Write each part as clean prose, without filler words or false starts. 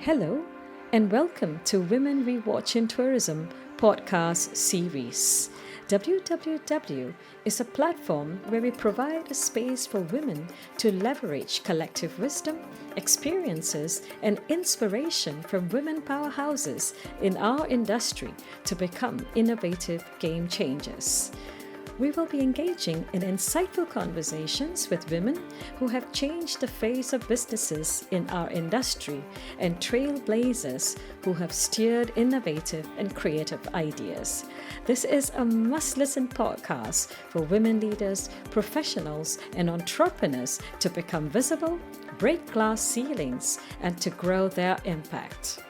Hello, and welcome to Women We Watch in Tourism podcast series. WWW is a platform where we provide a space for women to leverage collective wisdom, experiences, and inspiration from women powerhouses in our industry to become innovative game changers. We will be engaging in insightful conversations with women who have changed the face of businesses in our industry and trailblazers who have steered innovative and creative ideas. This is a must-listen podcast for women leaders, professionals, and entrepreneurs to become visible, break glass ceilings, and to grow their impact.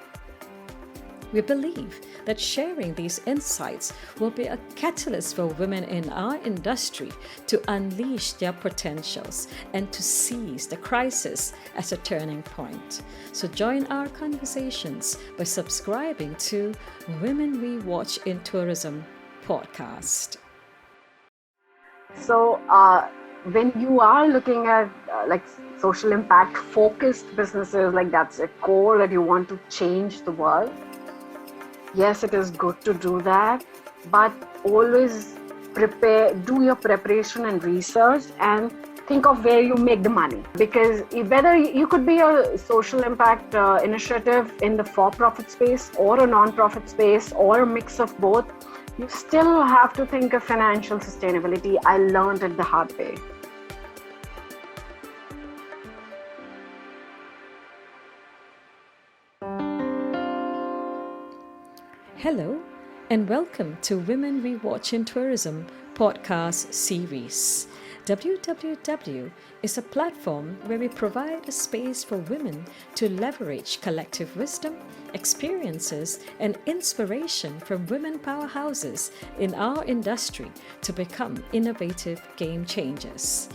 We believe that sharing these insights will be a catalyst for women in our industry to unleash their potentials and to seize the crisis as a turning point. So join our conversations by subscribing to Women We Watch in Tourism podcast. So when you are looking at social impact focused businesses, like that's a core that you want to change the world. Yes, it is good to do that, but always do your preparation and research and think of where you make the money. Because whether you could be a social impact initiative in the for-profit space or a non-profit space or a mix of both, you still have to think of financial sustainability. I learned it the hard way. Hello, and welcome to Women We Watch in Tourism podcast series. WWW is a platform where we provide a space for women to leverage collective wisdom, experiences, and inspiration from women powerhouses in our industry to become innovative game changers.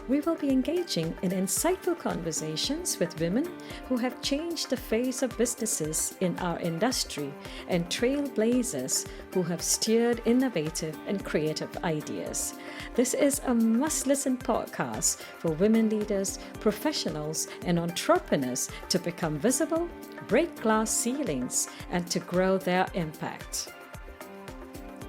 We will be engaging in insightful conversations with women who have changed the face of businesses in our industry and trailblazers who have steered innovative and creative ideas. This is a must-listen podcast for women leaders, professionals, and entrepreneurs to become visible, break glass ceilings, and to grow their impact.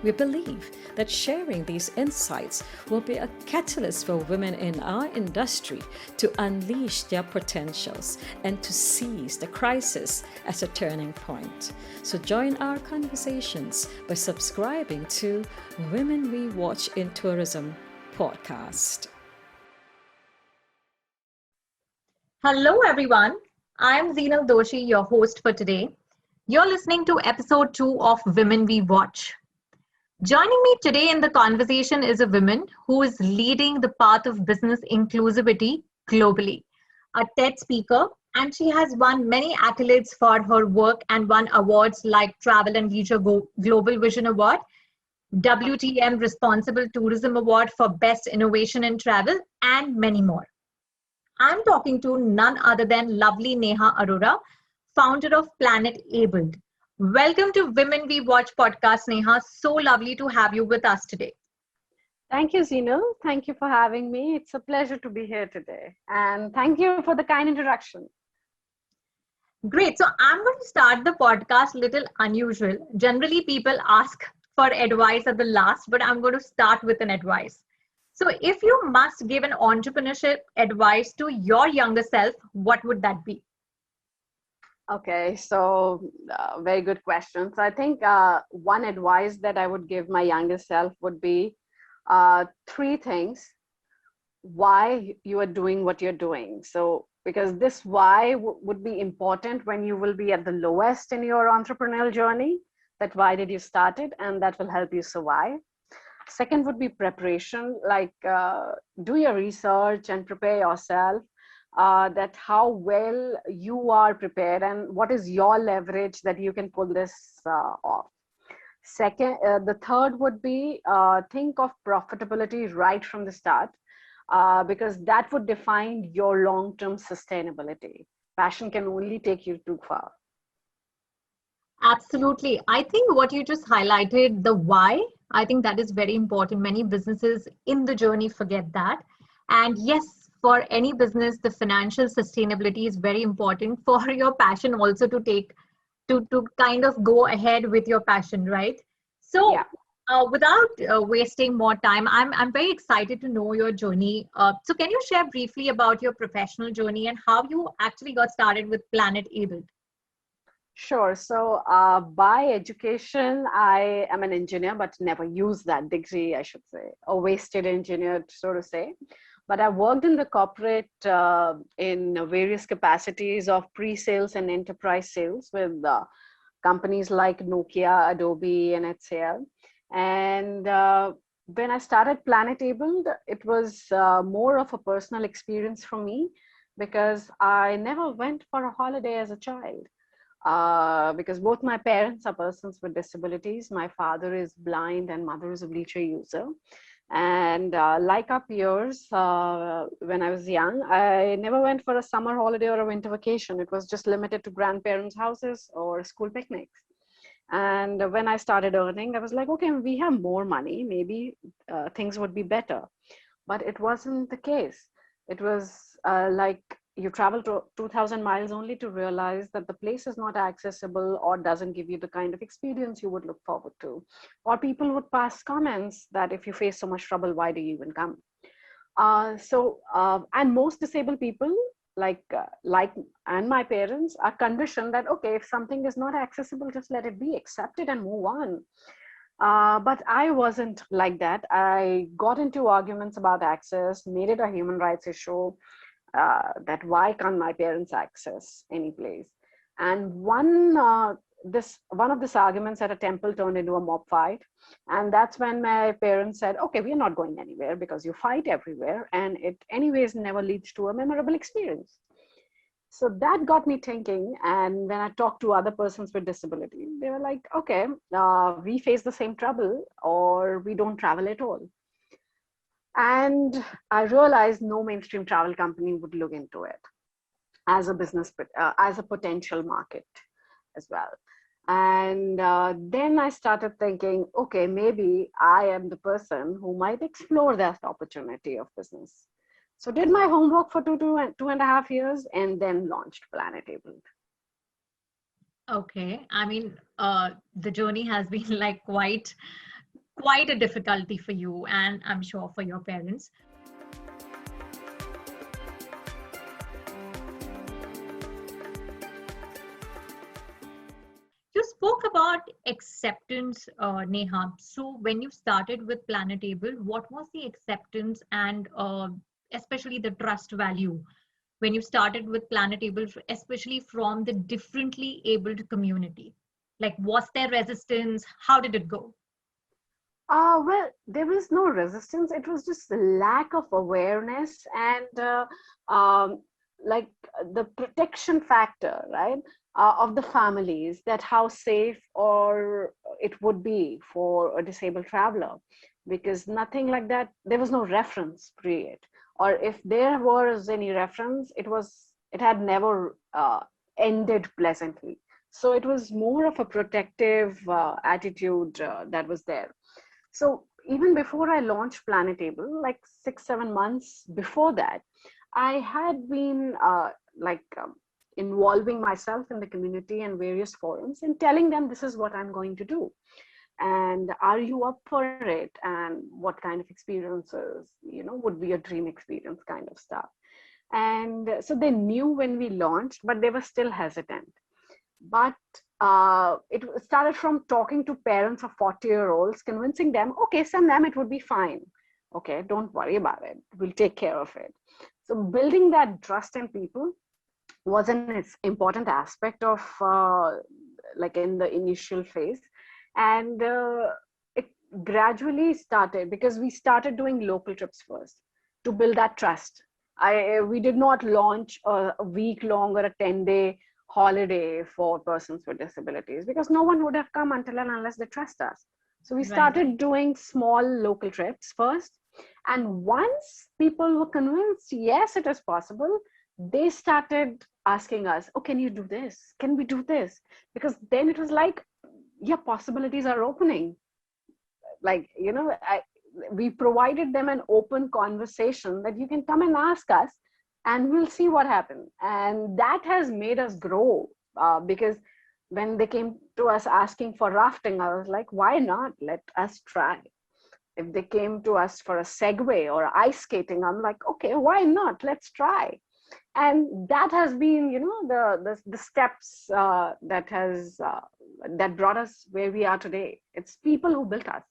We believe that sharing these insights will be a catalyst for women in our industry to unleash their potentials and to seize the crisis as a turning point. So join our conversations by subscribing to Women We Watch in Tourism podcast. Hello, everyone. I'm Zeenal Doshi, your host for today. You're listening to episode 2 of Women We Watch. Joining me today in the conversation is a woman who is leading the path of business inclusivity globally, a TED speaker, and she has won many accolades for her work and won awards like Travel and Leisure Global Vision Award, WTM Responsible Tourism Award for Best Innovation in Travel, and many more. I'm talking to none other than lovely Neha Arora, founder of Planet Abled. Welcome to Women We Watch podcast, Neha. So lovely to have you with us today. Thank you, Zeenal. Thank you for having me. It's a pleasure to be here today. And thank you for the kind introduction. Great. So I'm going to start the podcast a little unusual. Generally, people ask for advice at the last, but I'm going to start with an advice. So if you must give an entrepreneurship advice to your younger self, what would that be? Okay, so very good question. So I think one advice that I would give my younger self would be 3 things. Why you are doing what you're doing. So because this why would be important when you will be at the lowest in your entrepreneurial journey. That why did you start it, and that will help you survive. Second would be preparation, like do your research and prepare yourself. That how well you are prepared and what is your leverage that you can pull this off. Second, the third would be think of profitability right from the start, because that would define your long-term sustainability. Passion can only take you too far. Absolutely. I think what you just highlighted, the why, I think that is very important. Many businesses in the journey forget that. And yes, for any business, the financial sustainability is very important for your passion also to take to kind of go ahead with your passion, right? So Yeah. without wasting more time, I'm very excited to know your journey. So can you share briefly about your professional journey and how you actually got started with Planet Able? Sure. So, by education, I am an engineer, but never used that degree, I should say, a wasted engineer, so to say. But I worked in the corporate in various capacities of pre-sales and enterprise sales with companies like Nokia, Adobe, and HCL. And when I started Planet Able, it was more of a personal experience for me because I never went for a holiday as a child because both my parents are persons with disabilities. My father is blind and mother is a wheelchair user. And like our peers, when I was young, I never went for a summer holiday or a winter vacation. It was just limited to grandparents' houses or school picnics. And when I started earning, I was like, okay, we have more money. Maybe things would be better. But it wasn't the case. It was like you travel to 2000 miles only to realize that the place is not accessible or doesn't give you the kind of experience you would look forward to. Or people would pass comments that if you face so much trouble, why do you even come? And most disabled people like and my parents are conditioned that okay, if something is not accessible, just let it be, accept it and move on. But I wasn't like that. I got into arguments about access, made it a human rights issue, that why can't my parents access any place? And one of these arguments at a temple turned into a mob fight. And that's when my parents said, okay, we're not going anywhere because you fight everywhere and it anyways never leads to a memorable experience. So that got me thinking. And when I talked to other persons with disability, they were like, okay, we face the same trouble or we don't travel at all. And I realized no mainstream travel company would look into it as a business, as a potential market as well. And then I started thinking, okay, maybe I am the person who might explore that opportunity of business. So did my homework for 2.5 years and then launched Planet Able. Okay, I mean, the journey has been like quite a difficulty for you, and I'm sure for your parents. You spoke about acceptance, Neha. So when you started with Planet Able, what was the acceptance and especially the trust value when you started with Planet Able, especially from the differently abled community? Like, was there resistance? How did it go? Well, there was no resistance. It was just a lack of awareness and like the protection factor, right, of the families, that how safe or it would be for a disabled traveler, because nothing like that. There was no reference create, or if there was any reference, it had never ended pleasantly. So it was more of a protective attitude that was there. So even before I launched Planet Able, like 6, 7 months before that, I had been involving myself in the community and various forums and telling them this is what I'm going to do. And are you up for it? And what kind of experiences, would be a dream experience kind of stuff. And so they knew when we launched, but they were still hesitant. But it started from talking to parents of 40-year-olds, convincing them, okay, send them, it would be fine. Okay, don't worry about it. We'll take care of it. So building that trust in people was an important aspect of like in the initial phase. And it gradually started because we started doing local trips first to build that trust. We did not launch a week long or a 10-day holiday for persons with disabilities because no one would have come until and unless they trust us. So we Right. started doing small local trips first. And once people were convinced, yes, it is possible, they started asking us, oh, can you do this? Can we do this? Because then it was like, yeah, possibilities are opening. Like, we provided them an open conversation that you can come and ask us and we'll see what happens. And that has made us grow, because when they came to us asking for rafting, I was like, why not? Let us try. If they came to us for a Segway or ice skating, I'm like, okay, why not? Let's try. And that has been, the steps that brought us where we are today. It's people who built us.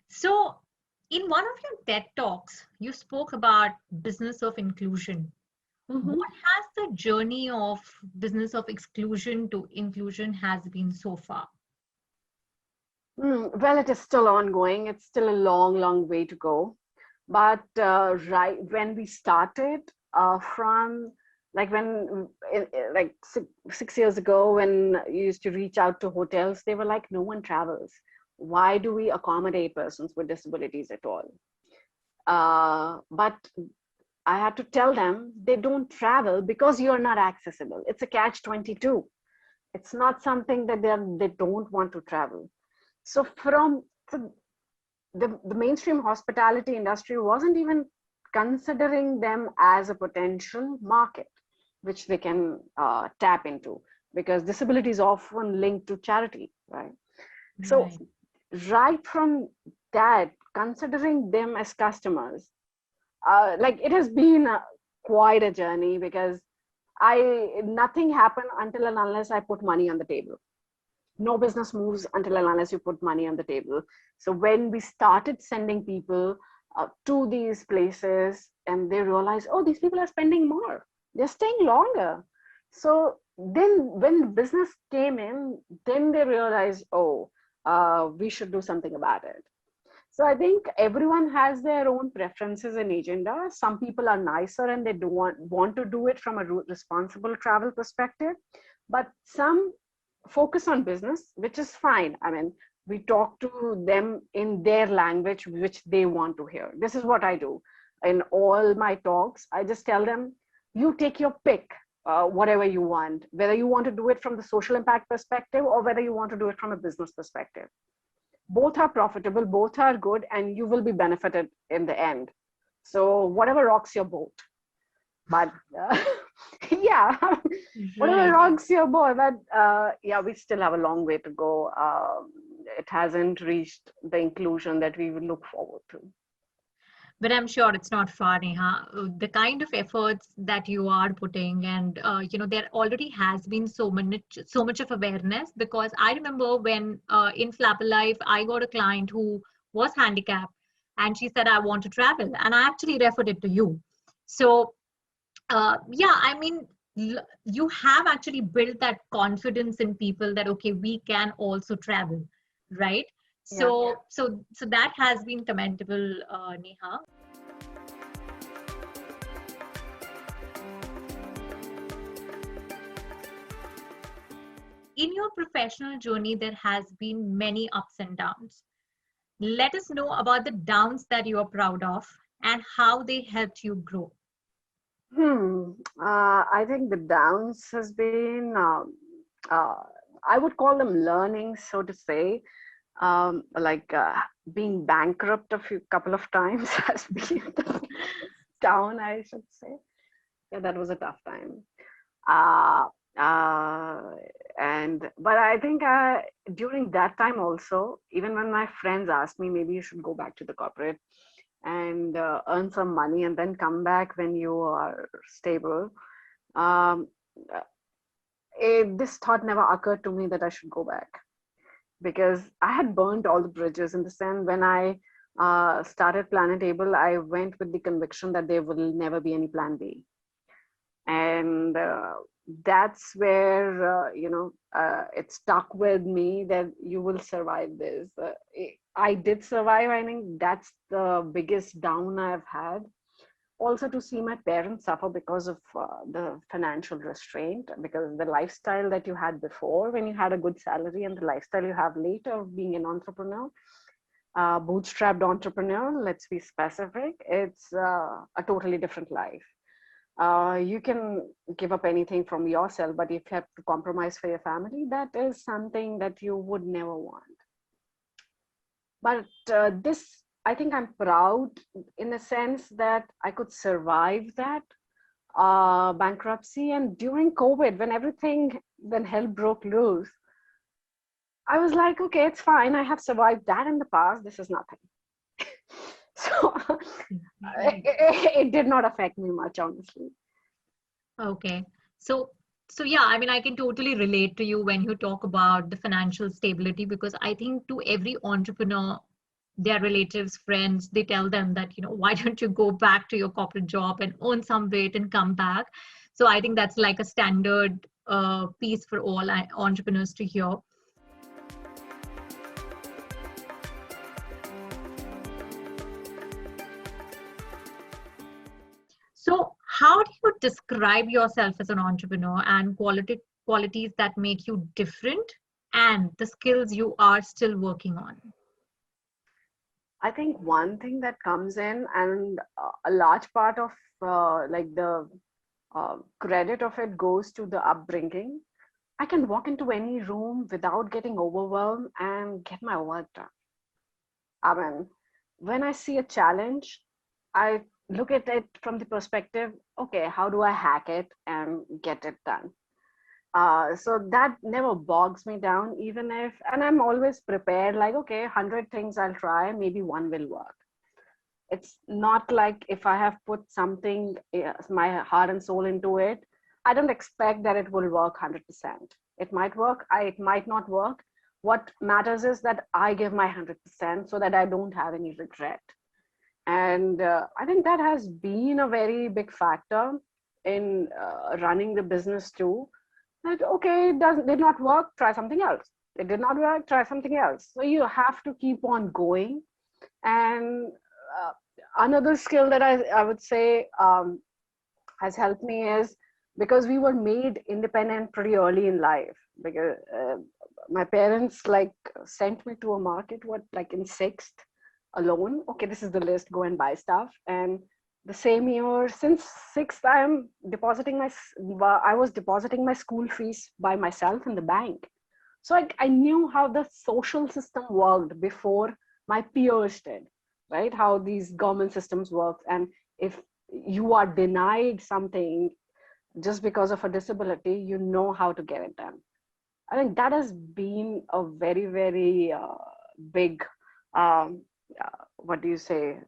So, in one of your TED Talks, you spoke about business of inclusion. Mm-hmm. What has the journey of business of exclusion to inclusion has been so far? Well, it is still ongoing. It's still a long, long way to go. But right when we started, from like when like 6 years ago, when you used to reach out to hotels, they were like, no one travels. Why do we accommodate persons with disabilities at all? But I had to tell them they don't travel because you're not accessible. It's a catch-22. It's not something that they don't want to travel. So the mainstream hospitality industry wasn't even considering them as a potential market, which they can tap into, because disability is often linked to charity, right? So right from that, considering them as customers, like it has been quite a journey, because nothing happened until and unless I put money on the table. No business moves until and unless you put money on the table. So when we started sending people to these places, and they realize, oh, these people are spending more, they're staying longer. So then when business came in, then they realized, oh, we should do something about it. So I think everyone has their own preferences and agenda. Some people are nicer and they do want to do it from a responsible travel perspective, but some focus on business, which is fine. I mean, we talk to them in their language, which they want to hear. This is what I do in all my talks. I just tell them, you take your pick, whatever you want, whether you want to do it from the social impact perspective or whether you want to do it from a business perspective. Both are profitable, both are good, and you will be benefited in the end. So whatever rocks your boat. But yeah, whatever rocks your boat. But yeah, we still have a long way to go. It hasn't reached the inclusion that we would look forward to. But I'm sure it's not far, Neha. The kind of efforts that you are putting, and there already has been so much of awareness. Because I remember when in Flapper Life, I got a client who was handicapped, and she said, "I want to travel," and I actually referred it to you. So, yeah, I mean, you have actually built that confidence in people that okay, we can also travel, right? So, so that has been commendable, Neha. In your professional journey, there has been many ups and downs. Let us know about the downs that you are proud of and how they helped you grow. I think the downs has been, I would call them learning, so to say. Like being bankrupt couple of times has been down, I should say. Yeah, that was a tough time. But I think during that time also, even when my friends asked me, maybe you should go back to the corporate and earn some money and then come back when you are stable. Um, this thought never occurred to me that I should go back, because I had burnt all the bridges. In the sense, when I started Planetable, I went with the conviction that there will never be any plan B. And that's where, it stuck with me that you will survive this. I did survive. I think that's the biggest down I've had. Also, to see my parents suffer because of the financial restraint, because the lifestyle that you had before when you had a good salary and the lifestyle you have later of being an entrepreneur, bootstrapped entrepreneur, let's be specific, it's a totally different life. You can give up anything from yourself, but if you have to compromise for your family, that is something that you would never want. But this, I think I'm proud in the sense that I could survive that bankruptcy. And during COVID, when hell broke loose, I was like, okay, it's fine. I have survived that in the past. This is nothing. So it did not affect me much, honestly. Okay. So yeah, I mean, I can totally relate to you when you talk about the financial stability, because I think to every entrepreneur, their relatives, friends, they tell them that, why don't you go back to your corporate job and earn some weight and come back? So I think that's like a standard piece for all entrepreneurs to hear. So how do you describe yourself as an entrepreneur, and qualities that make you different, and the skills you are still working on? I think one thing that comes in, and a large part of like the credit of it goes to the upbringing. I can walk into any room without getting overwhelmed and get my work done. I mean, when I see a challenge, I look at it from the perspective, okay, how do I hack it and get it done? So that never bogs me down, even if, and I'm always prepared, like, okay, 100 things I'll try, maybe one will work. It's not like if I have put something, my heart and soul into it, I don't expect that it will work 100%. It might work, it might not work. What matters is that I give my 100% so that I don't have any regret. And I think that has been a very big factor in running the business too. That, okay, did not work, try something else. It did not work, try something else. So you have to keep on going. And uh, another skill that I would say has helped me is because we were made independent pretty early in life. Because my parents like sent me to a market, like in sixth alone. Okay, this is the list, go and buy stuff. And the same year, since sixth, I was depositing my school fees by myself in the bank. So I knew how the social system worked before my peers did, right? How these government systems work. And if you are denied something just because of a disability, you know how to get it done. I think that has been a very, very big, um, what do you say,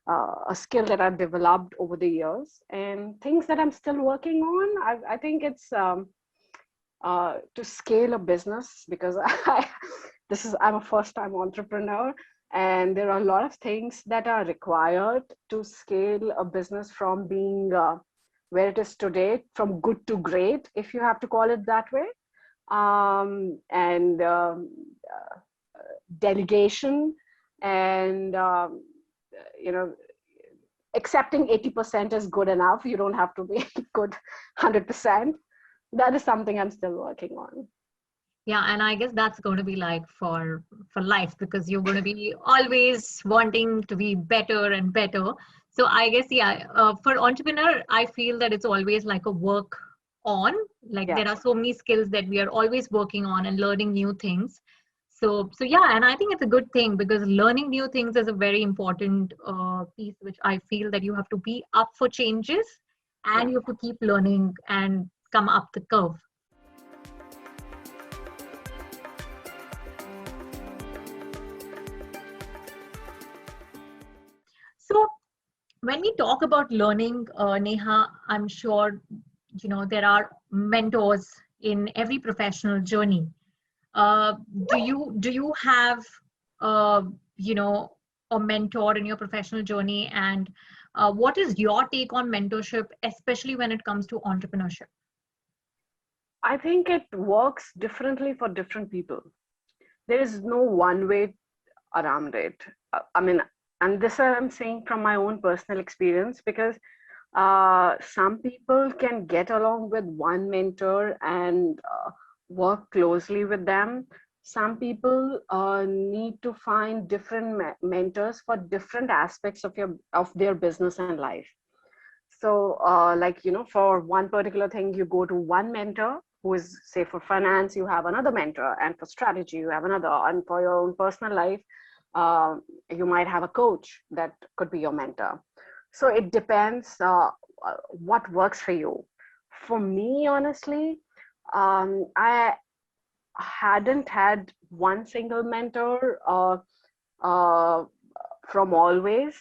a skill that I've developed over the years, and things that I'm still working on. I think it's to scale a business, because I'm a first-time entrepreneur, and there are a lot of things that are required to scale a business from being where it is today, from good to great, if you have to call it that way. And delegation, and accepting 80% is good enough. You don't have to be good 100%. That is something I'm still working on. Yeah, and I guess that's going to be like for life, because you're going to be always wanting to be better and better. So I guess, yeah, for entrepreneur, I feel that it's always like a work on. Like Yeah. there are so many skills that we are always working on and learning new things. So yeah, and I think it's a good thing, because learning new things is a very important piece, which I feel that you have to be up for changes, Yeah. and you have to keep learning and come up the curve. So when we talk about learning, Neha, I'm sure there are mentors in every professional journey. Uh, do you have uh, you know a mentor in your professional journey, and what is your take on mentorship, especially when it comes to entrepreneurship? I think it works differently for different people. There is no one way around it. I mean, and this I'm saying from my own personal experience, because some people can get along with one mentor and work closely with them. Some people need to find different mentors for different aspects of their business and life. So, like, for one particular thing, you go to one mentor who is, say, for finance, you have another mentor, and for strategy, you have another, and for your own personal life, uh, you might have a coach that could be your mentor. So it depends what works for you. For me, honestly, I hadn't had one single mentor uh, from always.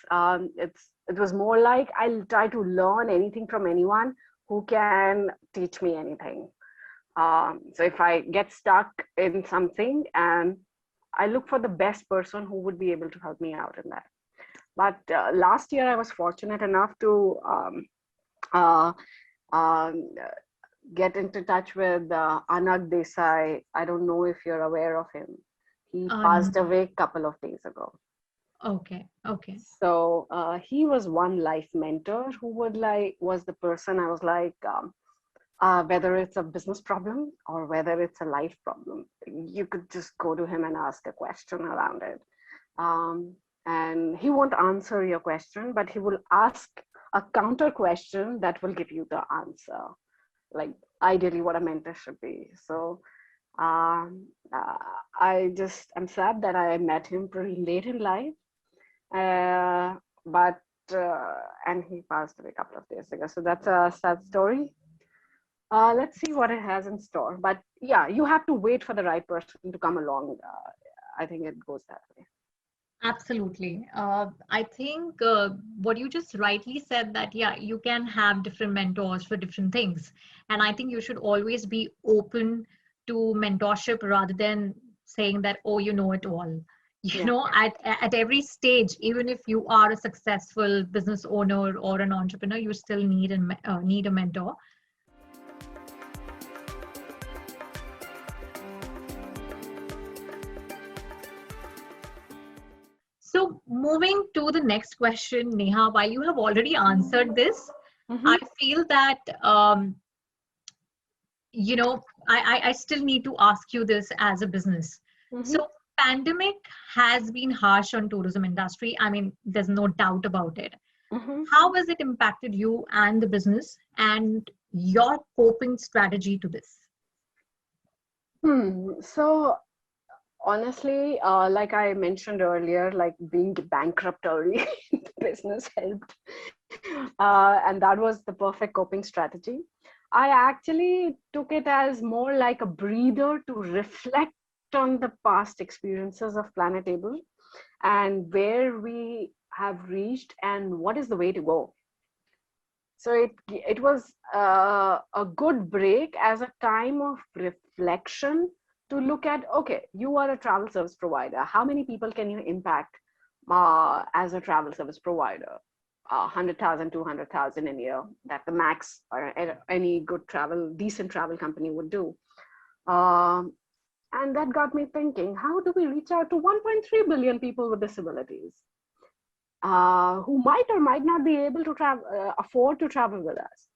It was more like I'll try to learn anything from anyone who can teach me anything. So if I get stuck in something, and I look for the best person who would be able to help me out in that. But last year I was fortunate enough to uh, um, get into touch with Anag Desai. I don't know if you're aware of him. He passed No. away a couple of days ago. Okay. Okay. So he was one life mentor who was the person I was like, whether it's a business problem or whether it's a life problem, you could just go to him and ask a question around it. And he won't answer your question, but he will ask a counter question that will give you the answer, like ideally what a mentor should be. So um, uh, I'm sad that I met him pretty late in life, uh, but and he passed away a couple of days ago. So that's a sad story. Let's see what it has in store. But yeah, you have to wait for the right person to come along. I think it goes that way. Absolutely. I think what you just rightly said that, yeah, you can have different mentors for different things. And I think you should always be open to mentorship rather than saying that, oh, you know it all. You Yeah. know, at every stage, even if you are a successful business owner or an entrepreneur, you still need a mentor. So moving to the next question, Neha, while you have already answered this, Mm-hmm. I feel that, I still need to ask you this as a business. Mm-hmm. So pandemic has been harsh on tourism industry. I mean, there's no doubt about it. Mm-hmm. How has it impacted you and the business and your coping strategy to this? So honestly, like I mentioned earlier, like being bankrupt early in the business helped. And that was the perfect coping strategy. I actually took it as more like a breather to reflect on the past experiences of Planet Able and where we have reached and what is the way to go. So it was a good break as a time of reflection to look at, okay, you are a travel service provider. How many people can you impact as a travel service provider? 100,000, 200,000 in a year, that the max or any good decent travel company would do. Um, and that got me thinking, how do we reach out to 1.3 billion people with disabilities? Who might or might not be able to afford to travel with us.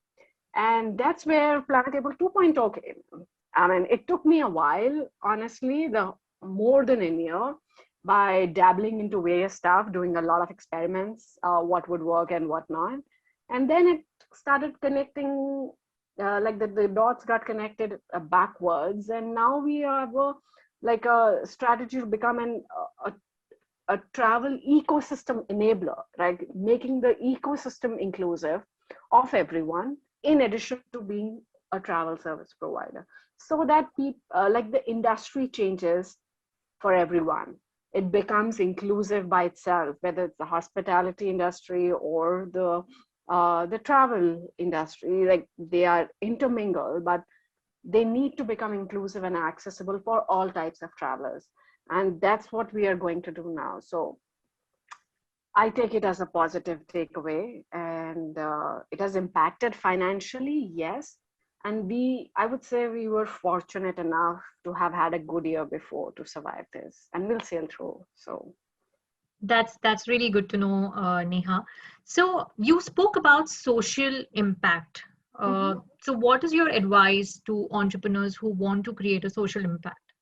And that's where Planet Able 2.0 came. I mean, it took me a while, honestly, more than a year, by dabbling into various stuff, doing a lot of experiments, what would work and what not. And then it started connecting, like the dots got connected backwards. And now we have like a strategy to become a travel ecosystem enabler, right? Making the ecosystem inclusive of everyone, in addition to being a travel service provider, so that like the industry changes for everyone. It becomes inclusive by itself, whether it's the hospitality industry or the travel industry. Like they are intermingled, but they need to become inclusive and accessible for all types of travelers. And that's what we are going to do now. So I take it as a positive takeaway, and it has impacted financially, yes. And I would say we were fortunate enough to have had a good year before to survive this, and we'll sail through. So That's really good to know, Neha. So you spoke about social impact. mhm. So what is your advice to entrepreneurs who want to create a social impact?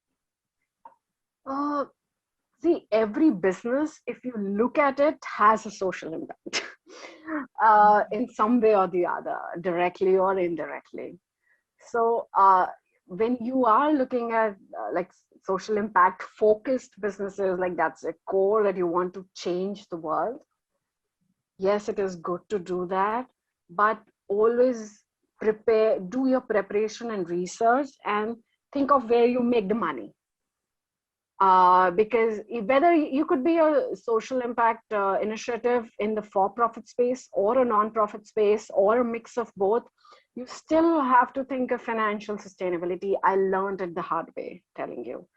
uh, See, every business, if you look at it, has a social impact in some way or the other, directly or indirectly. So when you are looking at like social impact focused businesses, like that's a core that you want to change the world, yes, it is good to do that, but always do your preparation and research and think of where you make the money. Because whether you could be a social impact initiative in the for-profit space or a non-profit space or a mix of both, you still have to think of financial sustainability. I learned it the hard way, telling you,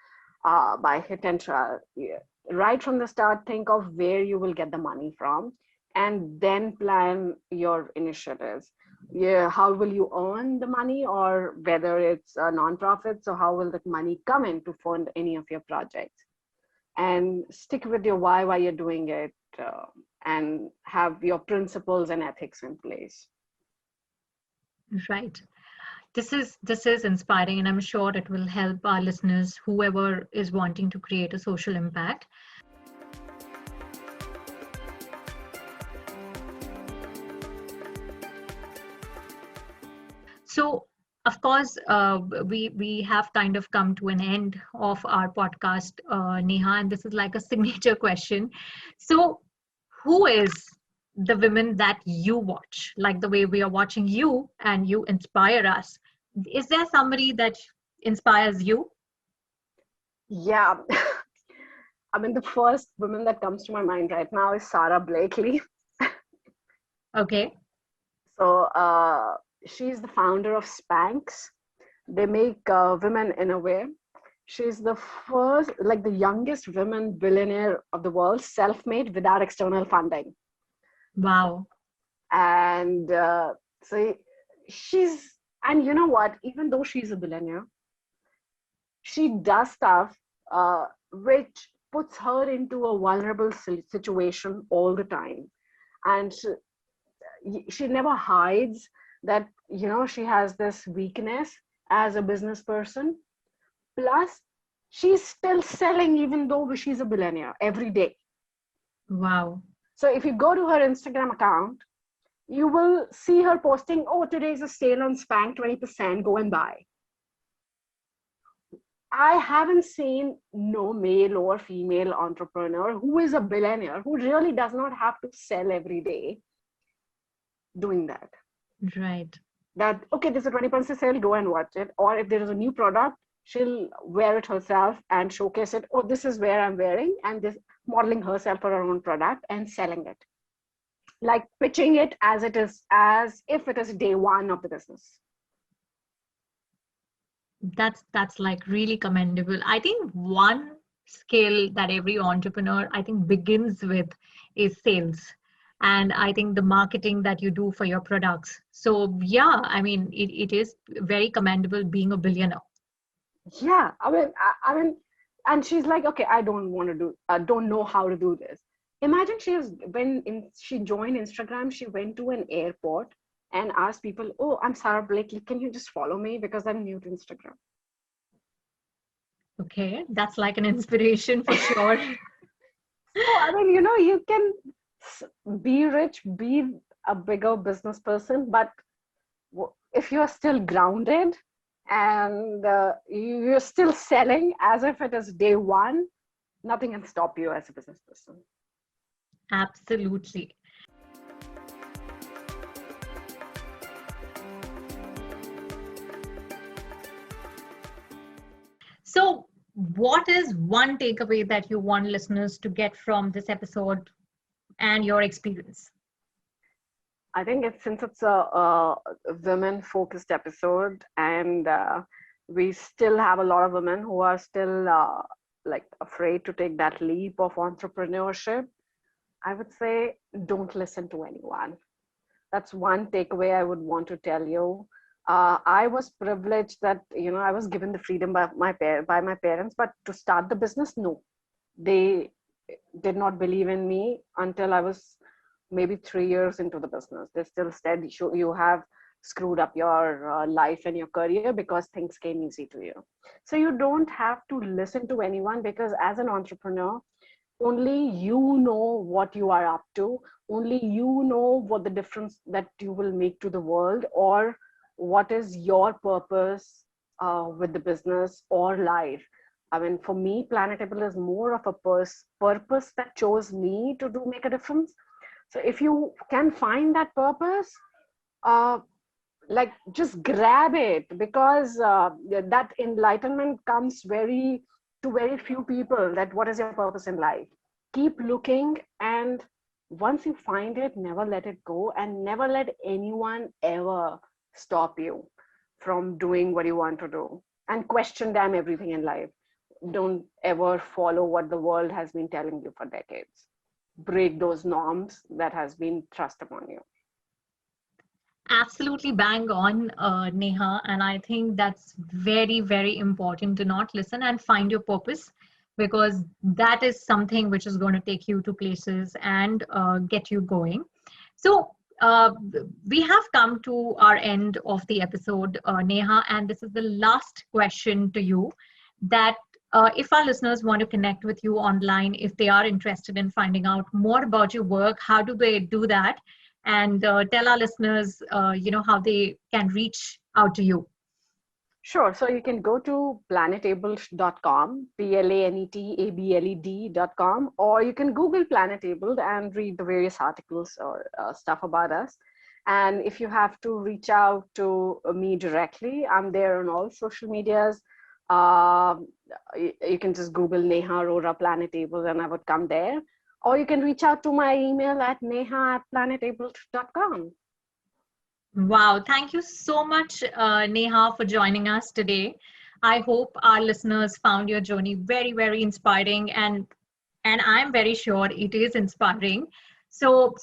by hit and try. Yeah. Right from the start, think of where you will get the money from and then plan your initiatives. Yeah, how will you earn the money, or whether it's a non-profit, so how will that money come in to fund any of your projects? And stick with your why you're doing it, and have your principles and ethics in place. Right. This is inspiring, and I'm sure it will help our listeners, whoever is wanting to create a social impact. So, of course, we have kind of come to an end of our podcast, Neha, and this is like a signature question. So, who is the women that you watch, like the way we are watching you and you inspire us? Is there somebody that inspires you? Yeah. I mean, the first woman that comes to my mind right now is Sara Blakely. Okay. So she's the founder of Spanx. They make women innerwear. She's the first, like the youngest women billionaire of the world, self-made without external funding. Wow. And so and you know what, even though she's a billionaire, she does stuff which puts her into a vulnerable situation all the time. And she never hides that, she has this weakness as a business person. Plus, she's still selling even though she's a billionaire every day. Wow. So if you go to her Instagram account, you will see her posting, oh, today's a sale on Spank, 20%, go and buy. I haven't seen no male or female entrepreneur who is a billionaire who really does not have to sell every day doing that. Right. That, okay, there's a 20% sale, go and watch it. Or if there is a new product, she'll wear it herself and showcase it. Oh, this is where I'm wearing, and this modeling herself for her own product and selling it. Like pitching it as if it is day one of the business. That's like really commendable. I think one skill that every entrepreneur, I think, begins with is sales. And I think the marketing that you do for your products. So yeah, I mean, it is very commendable being a billionaire. Yeah, I mean, and she's like, okay, I don't know how to do this. Imagine she joined Instagram, she went to an airport and asked people, oh, I'm Sara Blakely, can you just follow me because I'm new to Instagram? Okay, that's like an inspiration for sure. So, I mean, you can be rich, be a bigger business person, but if you're still grounded and you're still selling as if it is day one, nothing can stop you as a business person. Absolutely. So, what is one takeaway that you want listeners to get from this episode and your experience? I think since it's a women-focused episode, and we still have a lot of women who are still like afraid to take that leap of entrepreneurship, I would say don't listen to anyone. That's one takeaway I would want to tell you. I was privileged that I was given the freedom by my parents, but to start the business, no, they did not believe in me until I was maybe 3 years into the business. They still said you have screwed up your life and your career because things came easy to you. So you don't have to listen to anyone, because as an entrepreneur, only you know what you are up to. Only you know what the difference that you will make to the world, or what is your purpose with the business or life. I mean, for me, Planetable is more of a purpose that chose me to do make a difference. So if you can find that purpose, uh, like just grab it, because that enlightenment comes very few people, that what is your purpose in life. Keep looking, and once you find it, never let it go, and never let anyone ever stop you from doing what you want to do. And question damn everything in life. Don't ever follow what the world has been telling you for decades. Break those norms that has been thrust upon you. Absolutely bang on, Neha. And I think that's very, very important to not listen and find your purpose, because that is something which is going to take you to places and get you going. So, we have come to our end of the episode, Neha, and this is the last question to you. That if our listeners want to connect with you online, if they are interested in finding out more about your work, how do they do that? And tell our listeners, how they can reach out to you. Sure. So you can go to planetable.com, planetabl.com, or you can Google Planetable and read the various articles or stuff about us. And if you have to reach out to me directly, I'm there on all social medias. You can just Google Neha Arora Planetable and I would come there. Or you can reach out to my email at neha@planetable.com. Wow, thank you so much, Neha, for joining us today. I hope our listeners found your journey very, very inspiring, and I'm very sure it is inspiring. So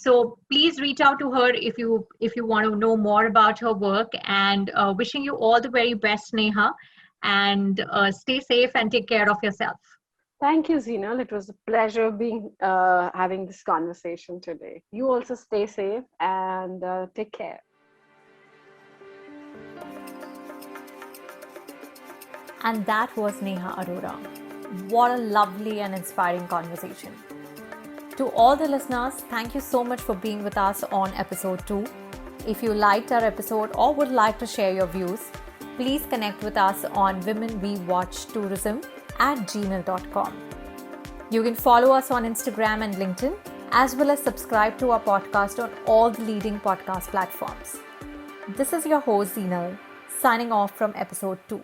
please reach out to her if you want to know more about her work. And wishing you all the very best, Neha, and stay safe and take care of yourself. Thank you, Zinal. It was a pleasure having this conversation today. You also stay safe and take care. And that was Neha Arora. What a lovely and inspiring conversation. To all the listeners, thank you so much for being with us on episode 2. If you liked our episode or would like to share your views, please connect with us on womenwewatchtourism@gmail.com. You can follow us on Instagram and LinkedIn, as well as subscribe to our podcast on all the leading podcast platforms. This is your host, Zinal, signing off from episode 2.